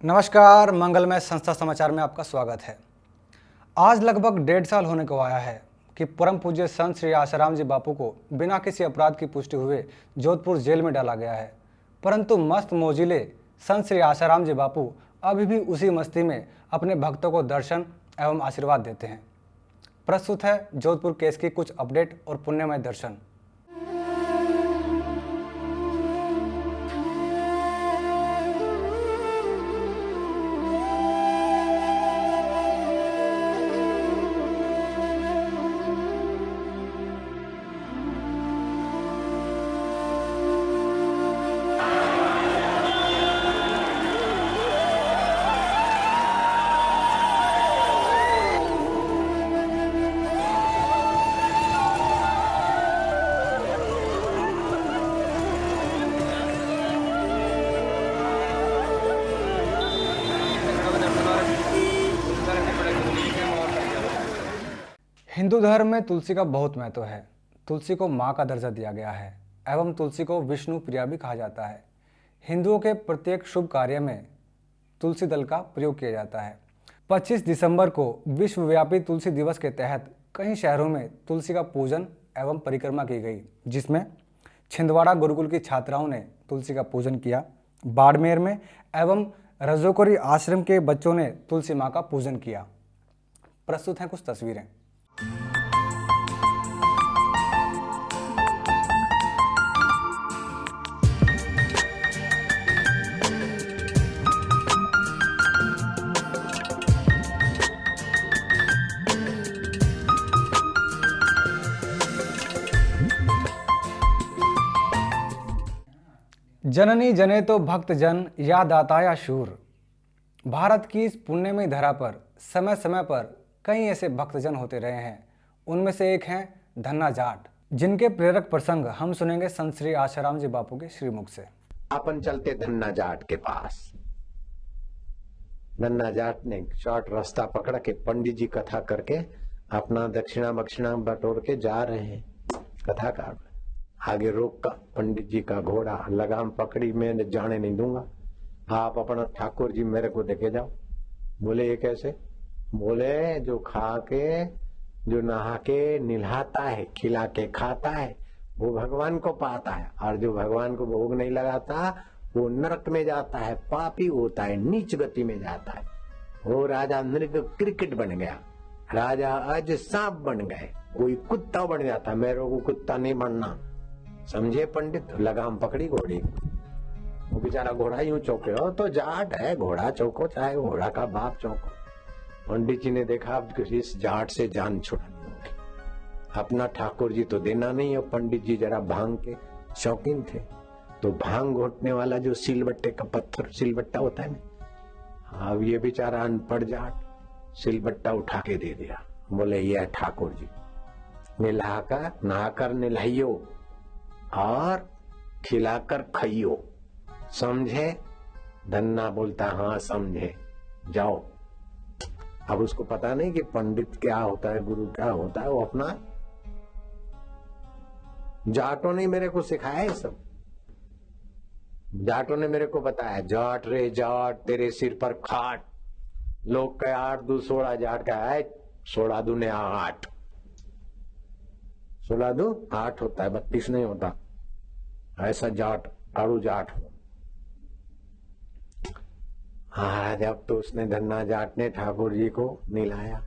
नमस्कार, मंगलमय संस्था समाचार में आपका स्वागत है। आज लगभग 1.5 साल होने को आया है कि परम पूज्य संत श्री आसाराम जी बापू को बिना किसी अपराध की पुष्टि हुए जोधपुर जेल में डाला गया है। परंतु मस्त मोजिले संत श्री आसाराम जी बापू अभी भी उसी मस्ती में अपने भक्तों को दर्शन एवं आशीर्वाद देते हैं। प्रस्तुत है जोधपुर केस की कुछ अपडेट और पुण्यमय दर्शन। हिंदू धर्म में तुलसी का बहुत महत्व है। तुलसी को माँ का दर्जा दिया गया है एवं तुलसी को विष्णु प्रिया भी कहा जाता है। हिंदुओं के प्रत्येक शुभ कार्य में तुलसी दल का प्रयोग किया जाता है। 25 दिसंबर को विश्वव्यापी तुलसी दिवस के तहत कई शहरों में तुलसी का पूजन एवं परिक्रमा की गई, जिसमें छिंदवाड़ा गुरुकुल की छात्राओं ने तुलसी का पूजन किया। बाड़मेर में एवं रजोकरी आश्रम के बच्चों ने तुलसी माँ का पूजन किया। प्रस्तुत हैं कुछ तस्वीरें। जननी जने तो भक्त जन या दाता या शूर। भारत की इस पुण्यमयी धरा पर समय समय पर कई ऐसे भक्तजन होते रहे हैं। उनमें से एक हैं धन्ना जाट, जिनके प्रेरक प्रसंग हम सुनेंगे संत श्री आसाराम जी बापू के श्रीमुख से। अपन चलते धन्ना जाट के पास। धन्ना जाट ने शॉर्ट रास्ता पकड़ा के पंडित जी कथा करके अपना दक्षिणा बक्षिणा बटोर के जा रहे हैं। कथाकार आगे रोक का पंडित जी का घोड़ा, लगाम पकड़ी, मैं जाने नहीं दूंगा, आप अपना ठाकुर जी मेरे को देखे जाओ। बोले ये कैसे? बोले जो खा के, जो नहा के निल्हाता है, खिला के खाता है, वो भगवान को पाता है, और जो भगवान को भोग नहीं लगाता वो नरक में जाता है, पापी होता है, नीच गति में जाता है। वो राजा मृग क्रिकेट बन गया, राजा आज सांप बन गए, कोई कुत्ता बन जाता, मेरे को कुत्ता नहीं बनना। समझे पंडित? लगाम पकड़ी घोड़ी, वो बेचारा घोड़ा यूं चौके, हो तो जाट है, घोड़ा चौको चाहे घोड़ा का बाप चौको। पंडित जी ने देखा इस जाट से जान छुड़ानी होगी, अपना ठाकुर जी तो देना नहीं है। पंडित जी जरा भांग के शौकीन थे, तो भांग घोटने वाला जो सिलबट्टे का पत्थर सिलबट्टा होता है ना, अब ये बेचारा अनपढ़ जाट सिलबट्टा उठा के दे दिया। बोले ये ठाकुर जी, नहाकर निलाइयो और खिलाकर खाइयो। समझे? धन्ना बोलता हाँ समझे, जाओ। अब उसको पता नहीं कि पंडित क्या होता है, गुरु क्या होता है। वो अपना जाटों ने मेरे को सिखाया है सब, जाटों ने मेरे को बताया, जाट रे जाट तेरे सिर पर खाट, लोग कहे 8 2 16, जाट का है 16 दूने 8, 16 2 8 होता है, 32 नहीं होता। ऐसा जाट आड़ू जाट हो। हाँ, जब तो उसने धन्ना जाट ने ठाकुर जी को निलाया।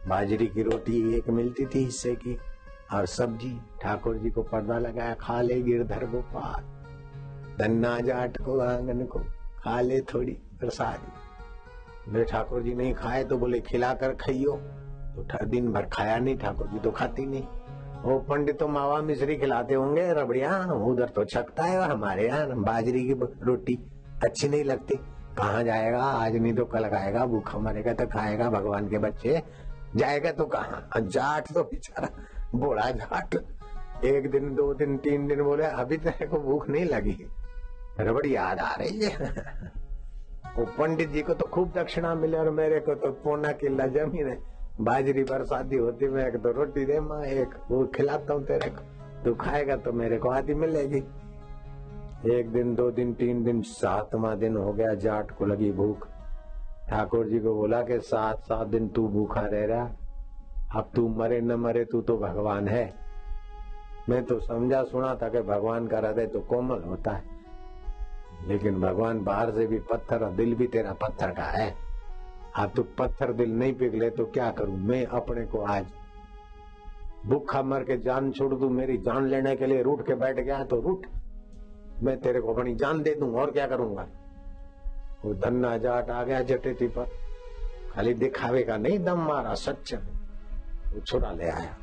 बाजरी की रोटी एक मिलती थी हिस्से की, और सब्जी। ठाकुर जी को पर्दा लगाया, खा ले गिरधर गोपाल। धन्ना जाट को आंगन को खा ले थोड़ी प्रसादी। मेरे ठाकुर जी नहीं खाए तो बोले खिलाकर खाइयो, तो दिन भर खाया नहीं, ठाकुर जी तो खाती नहीं। वो पंडित तो मावा मिश्री खिलाते होंगे, रबड़िया, उधर तो छकता है, और हमारे यहाँ बाजरी की रोटी अच्छी नहीं लगती। कहाँ जाएगा? आज नहीं तो कल खाएगा, भूखा मरेगा तो खाएगा, भगवान के बच्चे जाएगा तो कहाँ। जाट तो बेचारा बोला जाट, 1 दिन 2 दिन 3 दिन बोले अभी तेरे को भूख नहीं लगी, रबड़ी याद आ रही है। वो पंडित जी को तो खूब दक्षिणा मिले, और मेरे को तो पौना किला जमीन है। बाजरी बरसाती होती, मैं एक तो रोटी दे माँ, एक वो खिलाता हूँ तेरे को, तू खाएगा तो मेरे को आधी मिलेगी। 1 दिन 2 दिन 3 दिन 7वां दिन हो गया, जाट को लगी भूख, ठाकुर जी को बोला कि 7-7 दिन तू भूखा रह रहा, अब तू मरे न मरे तू तो भगवान है। मैं तो समझा सुना था कि भगवान का हृदय तो कोमल होता है, लेकिन भगवान बाहर से भी पत्थर और दिल भी तेरा पत्थर का है। अब तू पत्थर दिल नहीं पिघले तो क्या करूं मैं अपने को। आज भूखा मर के जान छोड़ दूं, मेरी जान लेने के लिए रूठ के बैठ गया तो रूठ, मैं तेरे को अपनी जान दे दूं और क्या करूंगा। वो धन्ना जाट आ गया जटेती पर, खाली दिखावे का नहीं दम मारा, सच में वो छुरा ले आया।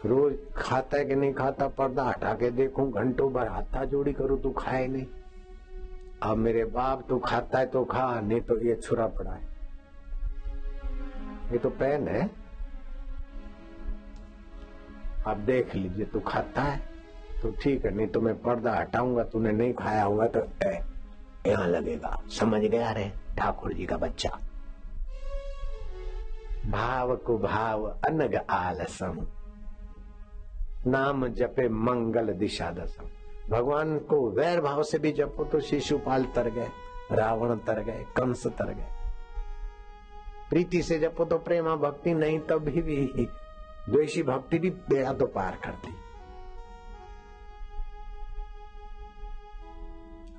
रोज खाता है कि नहीं खाता, पर्दा हटा के देखूं, घंटों भर हाथा जोड़ी करूं तू खाए नहीं। अब मेरे बाप तू खाता है तो खा, नहीं तो ये छुरा पड़ा है, ये तो पेन है। अब देख लीजिए, तू खाता है तो ठीक है, नहीं तो मैं पर्दा हटाऊंगा, तूने नहीं खाया होगा तो यहाँ लगेगा। समझ गया रे ठाकुर जी का बच्चा। भाव को भाव अनग आलसम, नाम जपे मंगल दिशा दसम। भगवान को वैर भाव से भी जपो तो शिशुपाल तर गए, रावण तर गए, कंस तर गए। प्रीति से जपो तो प्रेमा भक्ति, नहीं तो भी द्वेषी भक्ति भी बेड़ा तो पार करती।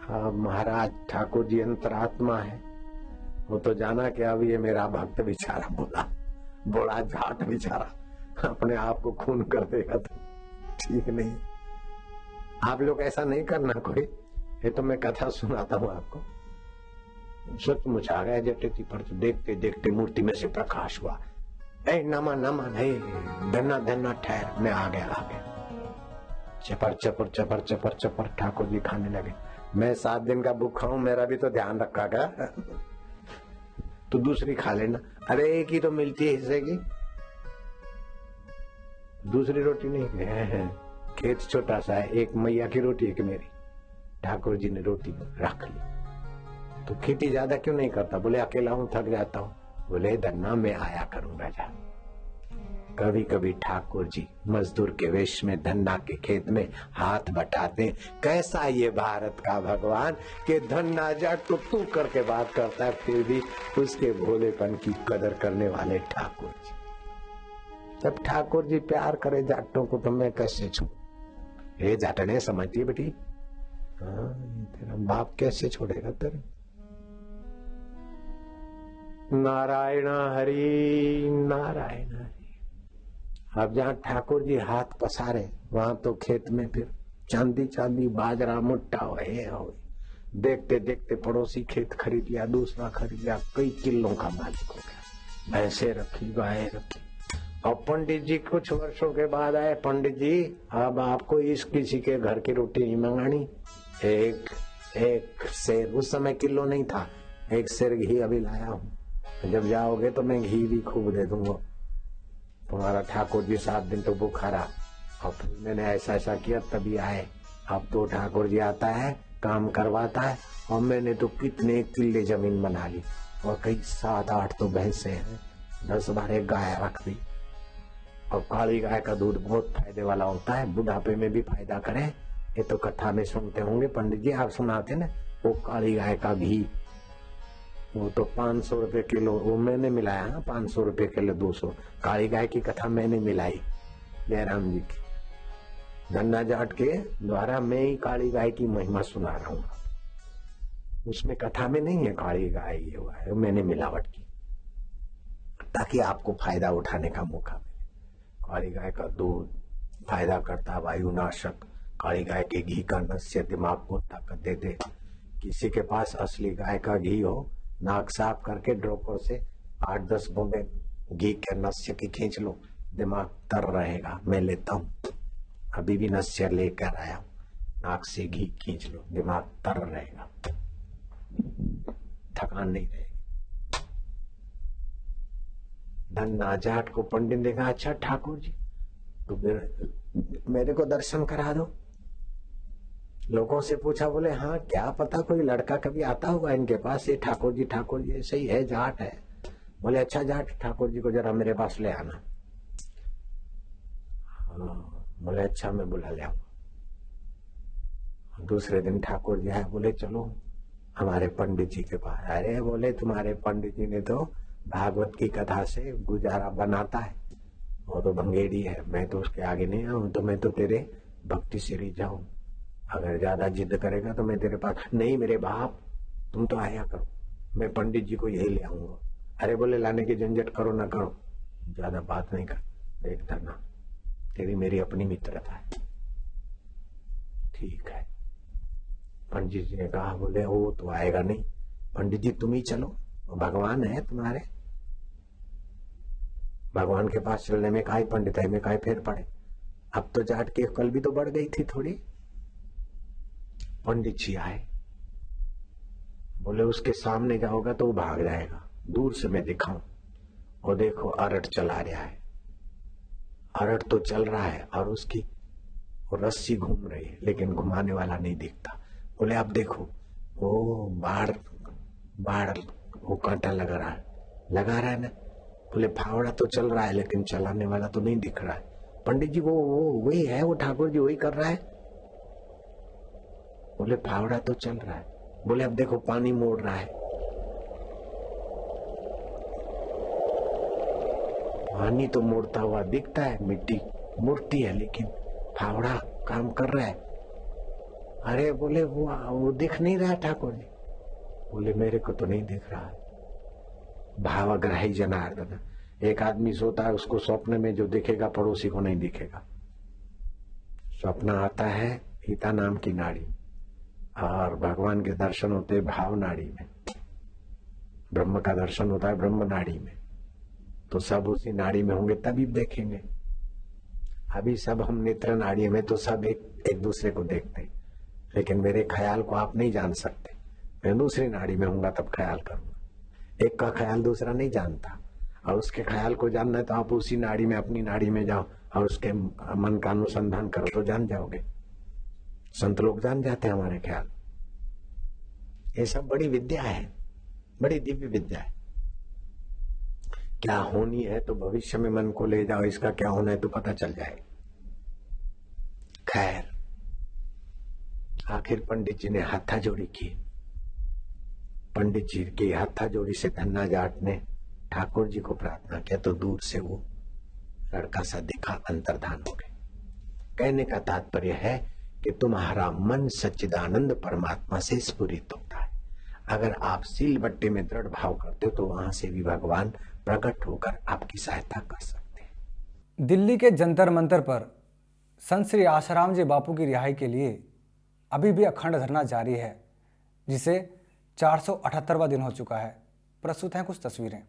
हाँ महाराज ठाकुर जी अंतरात्मा है, वो तो जाना कि अब ये मेरा भक्त बेचारा बोला जाट बेचारा अपने आप को खून कर देगा तो ठीक नहीं। आप लोग ऐसा नहीं करना कोई, ये तो मैं कथा सुनाता हूँ आपको। सचमुच आ गया जटेती पर, तो देखते देखते मूर्ति में से प्रकाश हुआ। ए नमा नमा नहीं, धन्ना धन्ना ठहर, मैं आ गया। चपर चपर चपर चपर चपर ठाकुर जी खाने लगे। मैं 7 दिन का भूखा हूं, मेरा भी तो ध्यान रखा का। तो दूसरी खा लेना। अरे एक ही तो मिलती है हिस्से की, दूसरी रोटी नहीं है। खेत छोटा सा है, एक मैया की रोटी एक मेरी। ठाकुर जी ने रोटी रख ली। तो खेती ज्यादा क्यों नहीं करता? बोले अकेला हूं, थक जाता हूं। बोले धन्ना मैं आया करूं राजा। कभी कभी ठाकुर जी मजदूर के वेश में धन्ना के खेत में हाथ बटाते। कैसा ये भारत का भगवान कि धन्ना जाट तो तू करके बात करता है, फिर भी उसके भोलेपन की कदर करने वाले ठाकुर जी। जब ठाकुर जी प्यार करे जाटों को तो मैं कैसे छोड़? ये जाटने समझती बेटी, हाँ तेरा बाप कैसे छोड़ेगा तेरे? नारायण हरि नारायण हरि। अब जहाँ ठाकुर जी हाथ पसारे वहां तो खेत में फिर चांदी चांदी बाजरा मुट्ठा हो। देखते देखते पड़ोसी खेत खरीद लिया, दूसरा खरीद लिया, कई किलों का मालिक हो गया। भैंसे रखी, गाय रखी। और पंडित जी कुछ वर्षों के बाद आए। पंडित जी अब आपको इस किसी के घर की रोटी नहीं मंगानी, एक सेर, उस समय किलो नहीं था, 1 सेर घी अभी लाया हूँ, जब जाओगे तो मैं घी भी खूब दे दूंगा। तुम्हारा ठाकुर जी 7 दिन तो भूखा रहा, और मैंने ऐसा ऐसा किया तभी आए। अब तो ठाकुर जी आता है, काम करवाता है, और मैंने तो कितने किले जमीन बना ली, और कई 7-8 तो भैंसे हैं, 10-12 गाय रख दी। और काली गाय का दूध बहुत फायदे वाला होता है, बुढ़ापे में भी फायदा करे। ये तो कथा में सुनते होंगे, पंडित जी आप सुनाते ना, वो काली गाय का घी वो तो 500 रुपए किलो, वो मैंने मिलाया ना, 500 रुपए किलो 200। काली गाय की कथा मैंने मिलाई जयराम जी की। धन्ना जाट के द्वारा मैं ही काली गाय की महिमा सुना रहा हूँ। उसमें कथा में नहीं है काली गाय ये हुआ है, मैंने मिलावट की ताकि आपको फायदा उठाने का मौका मिले। काली गाय का दूध फायदा करता, वायुनाशक। काली गाय के घी का नस्य दिमाग को ताकत देते। किसी के पास असली गाय का घी हो, नाक साफ करके ड्रॉपर से 8-10 बूंदे घी के नस्य की खींच लो, दिमाग तर रहेगा। मैं लेता हूँ, अभी भी नस्य लेकर आया हूँ, नाक से घी खींच लो, दिमाग तर रहेगा, थकान नहीं रहेगी। धन्ना जाट को पंडित ने कहा, अच्छा ठाकुर जी तो मेरे को दर्शन करा दो। लोगों से पूछा, बोले हाँ क्या पता कोई लड़का कभी आता होगा इनके पास, ये ठाकुर जी ऐसे ही है, जाट है। बोले अच्छा जाट ठाकुर जी को जरा मेरे पास ले आना। बोले अच्छा मैं बुला ले आऊंगा। दूसरे दिन ठाकुर जी आए, बोले चलो हमारे पंडित जी के पास। अरे बोले तुम्हारे पंडित जी ने तो भागवत की कथा से गुजारा बनाता है, वो तो भंगेड़ी है, मैं तो उसके आगे नहीं आऊं, तो मैं तो तेरे भक्ति से रिझाऊं, अगर ज्यादा जिद करेगा तो मैं तेरे पास। नहीं मेरे बाप, तुम तो आया करो, मैं पंडित जी को यही ले आऊंगा। अरे बोले लाने की झंझट करो ना करो, ज्यादा बात नहीं कर, देख धरना, तेरी मेरी अपनी मित्रता है। ठीक है, पंडित जी ने कहा। बोले वो तो आएगा नहीं, पंडित जी तुम ही चलो, भगवान है तुम्हारे, भगवान के पास चलने में काहे पंडित है में काहे फेर पड़े, अब तो जाट की अकल भी तो बढ़ गई थी थोड़ी। पंडित जी आए, बोले उसके सामने जाओगा तो वो भाग जाएगा, दूर से मैं दिखाऊं। और देखो अरट चला रहा है, अरट तो चल रहा है और उसकी वो रस्सी घूम रही है, लेकिन घुमाने वाला नहीं दिखता। बोले आप देखो वो बाढ़ बाढ़ वो कांटा लगा रहा है ना। बोले फावड़ा तो चल रहा है लेकिन चलाने वाला तो नहीं दिख रहा है। पंडित जी वो वही है, वो ठाकुर जी वही कर रहा है। बोले फावड़ा तो चल रहा है। बोले अब देखो पानी मोड़ रहा है, पानी तो मोड़ता हुआ दिखता है, मिट्टी मुड़ती है लेकिन फावड़ा काम कर रहा है। अरे बोले वो दिख नहीं रहा ठाकुर जी। बोले मेरे को तो नहीं दिख रहा है। भावग्राही जनार्दन, एक आदमी सोता है उसको स्वप्न में जो दिखेगा पड़ोसी को नहीं दिखेगा। स्वप्न आता है गीता नाम की नाड़ी, और भगवान के दर्शन होते हैं भाव नाड़ी में, ब्रह्म का दर्शन होता है ब्रह्म नाड़ी में। तो सब उसी नाड़ी में होंगे तभी देखेंगे। अभी सब हम नेत्र नाड़ी में तो सब एक दूसरे को देखते हैं, लेकिन मेरे ख्याल को आप नहीं जान सकते। मैं दूसरी नाड़ी में होऊंगा तब ख्याल करूंगा। एक का ख्याल दूसरा नहीं जानता, और उसके ख्याल को जानना है तो आप उसी नाड़ी में अपनी नाड़ी में जाओ और उसके मन का अनुसंधान करो तो जान जाओगे। संत लोग जान जाते हैं हमारे ख्याल। ये सब बड़ी विद्या है, बड़ी दिव्य विद्या है। क्या होनी है तो भविष्य में मन को ले जाओ, इसका क्या होना है तो पता चल जाए। खैर आखिर पंडित जी ने हाथाजोड़ी की। पंडित जी की हाथाजोड़ी से धन्ना जाट ने ठाकुर जी को प्रार्थना किया तो दूर से वो लड़का सा दिखा, अंतर्धान हो गए। कहने का तात्पर्य है कि तुम्हारा मन सच्चिदानंद परमात्मा से स्फुरित होता है। अगर आप सील बट्टे में दृढ़ भाव करते हो तो वहां से भी भगवान प्रकट होकर आपकी सहायता कर सकते हैं। दिल्ली के जंतर मंतर पर संत श्री आसाराम जी बापू की रिहाई के लिए अभी भी अखंड धरना जारी है, जिसे 478वां दिन हो चुका है। प्रस्तुत हैं कुछ तस्वीरें।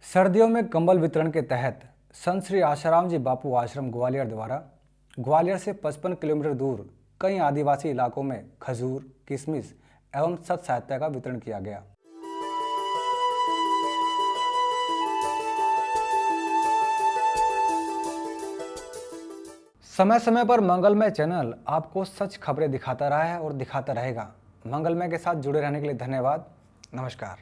सर्दियों में कंबल वितरण के तहत संत श्री आसाराम जी बापू आश्रम ग्वालियर द्वारा ग्वालियर से 55 किलोमीटर दूर कई आदिवासी इलाकों में खजूर, किशमिश एवं सत साहित्य का वितरण किया गया। समय समय पर मंगलमय चैनल आपको सच खबरें दिखाता रहा है और दिखाता रहेगा। मंगलमय के साथ जुड़े रहने के लिए धन्यवाद। नमस्कार।